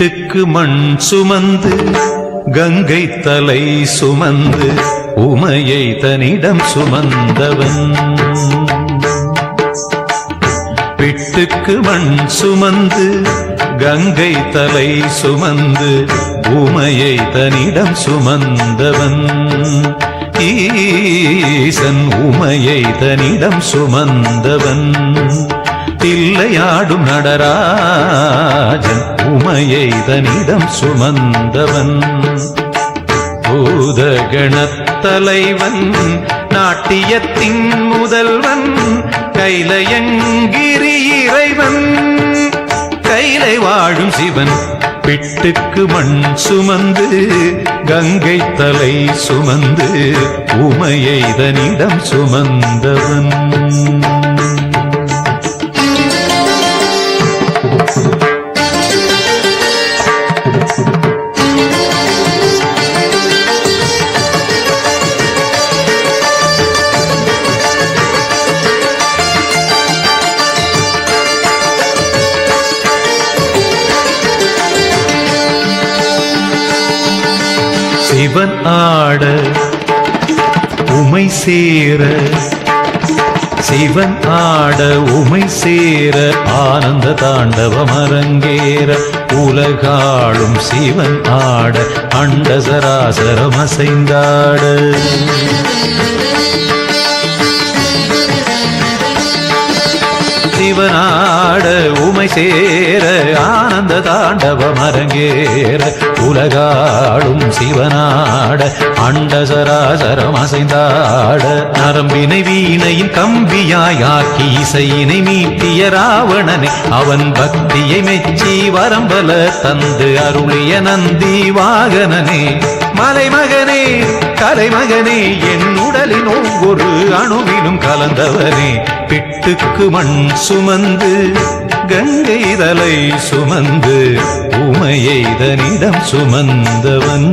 பிட்டுக்கு மண் சுமந்து கங்கை தலை சுமந்து உமையை தனிடம் சுமந்தவன். பிட்டுக்கு மண் சுமந்து கங்கை தலை சுமந்து உமையை தனிடம் சுமந்தவன். ஈசன் உமையை தனிடம் சுமந்தவன். தில்லையாடும் நடராஜன் உமையை தனிடம் சுமந்தவன். பூதகணத்தலைவன் நாட்டியத்தின் முதல்வன் கைலயங்கிரி இறைவன் கைலை வாழும் சிவன். பிட்டுக்கு மண் சுமந்து கங்கை தலை சுமந்து உமையை தனிடம் சுமந்தவன். சிவன் ஆட உமை சேர சிவன் ஆட உமை சேர ஆனந்த தாண்டவம் அரங்கேற உலகாளும் சிவன் ஆட அண்ட சராசரம் அசைந்தாட. சிவனாட உமை சேர ஆனந்த தாண்டவம் அரங்கேற உலகாளும் சிவனாட அண்ட சராசரம் அசைந்தாட. நரம்பினை வீணையின் கம்பியாயாக்கி இசையினை மீட்டிய ராவணனை அவன் பக்தியை மெச்சி வரம்பல தந்து அருளிய நந்தி வாகனனே. மலைமகனே கலைமகனே என் உடலின் ஒவ்வொரு அணுவிலும் கலந்தவனே. பிட்டுக்கு மண் சுமந்து கங்கை தலை சுமந்து உமையை தனிடம் சுமந்தவன்.